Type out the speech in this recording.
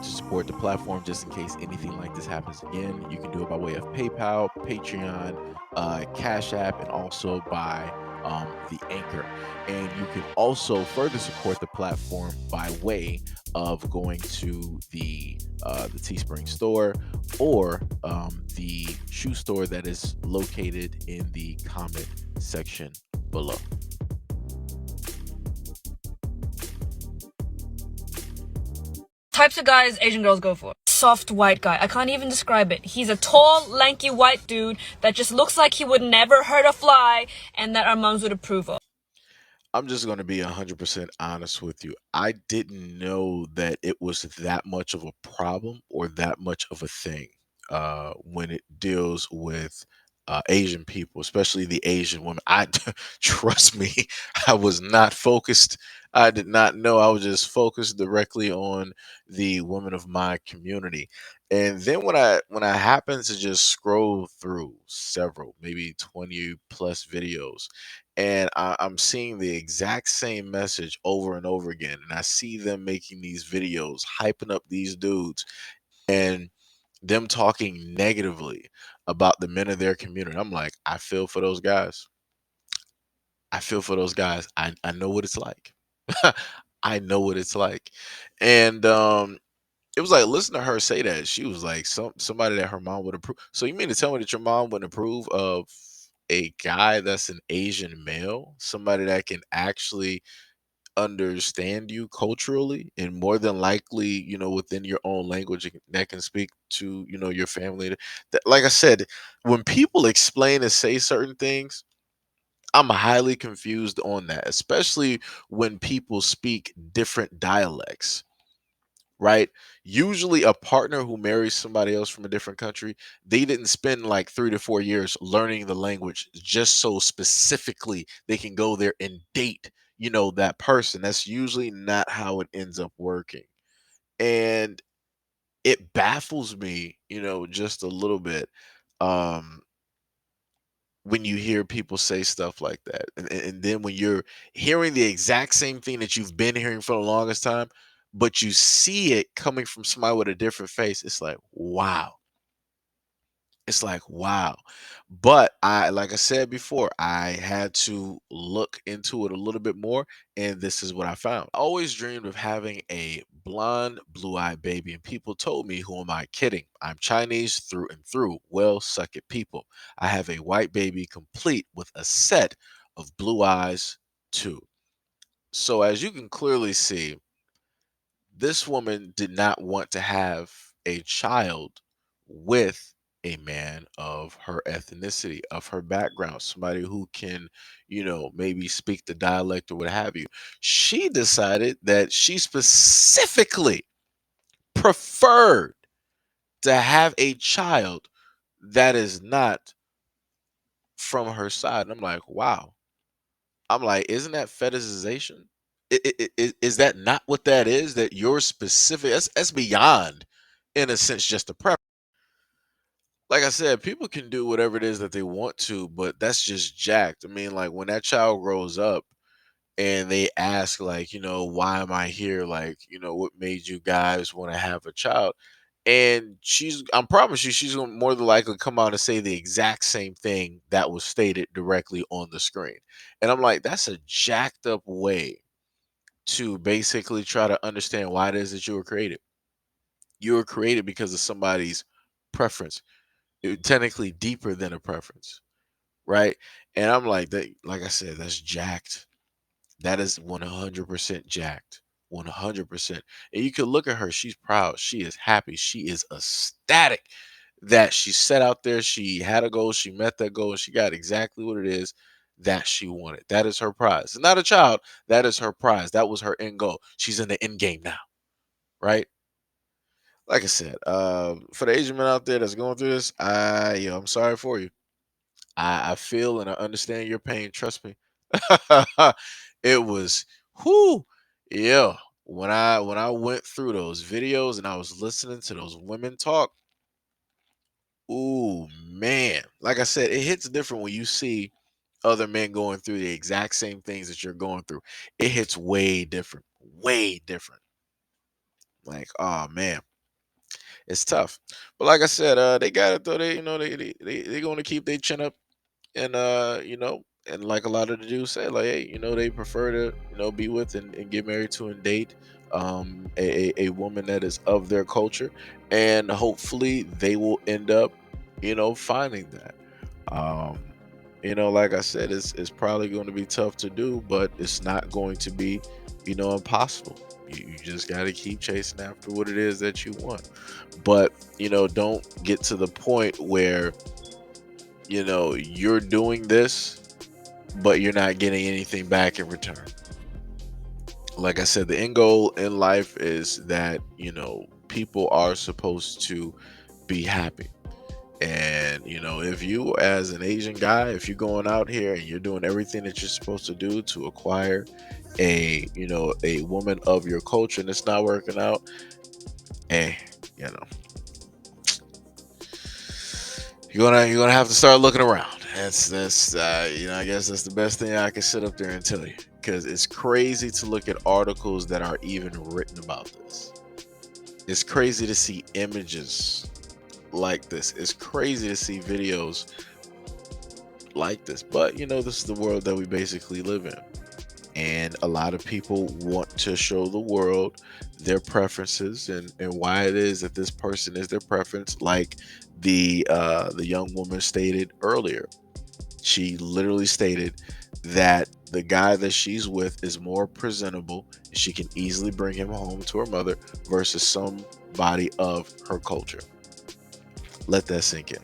want to support the platform just in case anything like this happens again, you can do it by way of PayPal, Patreon, Cash App, and also by the Anchor. And you can also further support the platform by way of going to the Teespring store or the shoe store that is located in the comment section below. Types of guys Asian girls go for. Soft white guy. I can't even describe it. He's a tall, lanky white dude that just looks like he would never hurt a fly and that our moms would approve of. I'm just going to be 100% honest with you. I didn't know that it was that much of a problem or that much of a thing when it deals with Asian people, especially the Asian women. Trust me, I was not focused. I did not know. I was just focused directly on the women of my community. And then when I happened to just scroll through several, maybe 20 plus videos, and I'm seeing the exact same message over and over again. And I see them making these videos, hyping up these dudes, and them talking negatively about the men of their community. I'm like, I feel for those guys. I feel for those guys. I know what it's like. I know what it's like. And it was like listen to her say that. She was like somebody that her mom would approve. So you mean to tell me that your mom wouldn't approve of a guy that's an Asian male, somebody that can actually understand you culturally and more than likely, within your own language that can speak to, your family. That, like I said, when people explain and say certain things, I'm highly confused on that, especially when people speak different dialects, right? Usually, a partner who marries somebody else from a different country, they didn't spend like 3 to 4 years learning the language just so specifically they can go there and date, that person. That's usually not how it ends up working. And it baffles me, just a little bit. Um, when you hear people say stuff like that. And then when you're hearing the exact same thing that you've been hearing for the longest time, but you see it coming from somebody with a different face, it's like, wow. It's like, wow. But like I said before, I had to look into it a little bit more, and this is what I found. I always dreamed of having a blonde, blue eyed baby, and people told me, who am I kidding? I'm Chinese through and through. Well, suck it, people. I have a white baby complete with a set of blue eyes, too. So, as you can clearly see, this woman did not want to have a child with a man of her ethnicity, of her background, somebody who can, maybe speak the dialect or what have you. She decided that she specifically preferred to have a child that is not from her side. And I'm like, wow. I'm like, isn't that fetishization? Is that not what that is? That you're specific? That's beyond, in a sense, just a preference. Like I said, people can do whatever it is that they want to, but that's just jacked. I mean, like when that child grows up and they ask, like, why am I here? Like, what made you guys want to have a child? And I promise you, she's gonna more than likely come out and say the exact same thing that was stated directly on the screen. And I'm like, that's a jacked up way to basically try to understand why it is that you were created. You were created because of somebody's preference, technically deeper than a preference, right? And I'm like, that, like I said, that's jacked. That is 100% jacked. 100%. And you can look at her. She's proud. She is happy. She is ecstatic that she set out there. She had a goal. She met that goal. And she got exactly what it is that she wanted. That is her prize. It's not a child. That is her prize. That was her end goal. She's in the end game now, right? Like I said, for the Asian men out there that's going through this, I'm sorry for you. I feel and I understand your pain. Trust me. It was whoo, yeah. When I went through those videos and I was listening to those women talk, ooh man. Like I said, it hits different when you see other men going through the exact same things that you're going through. It hits way different. Way different. Like, oh man. it's tough. But like I said, they got it though. They they going to keep their chin up, and and like a lot of the dudes say, like, hey, they prefer to be with and get married to and date a woman that is of their culture, and hopefully they will end up finding that. um like I said, it's probably going to be tough to do, but it's not going to be impossible. You just got to keep chasing after what it is that you want, but don't get to the point where you're doing this, but you're not getting anything back in return. Like I said, the end goal in life is that, people are supposed to be happy. And, if you, as an Asian guy, if you're going out here and you're doing everything that you're supposed to do to acquire a woman of your culture, and it's not working out, eh, you know, you're gonna have to start looking around. That's I guess that's the best thing I can sit up there and tell you, because it's crazy to look at articles that are even written about this. It's crazy to see images like this. It's crazy to see videos like this. But this is the world that we basically live in. And a lot of people want to show the world their preferences, and why it is that this person is their preference, like the young woman stated earlier. She literally stated that the guy that she's with is more presentable, and she can easily bring him home to her mother versus somebody of her culture. Let that sink in.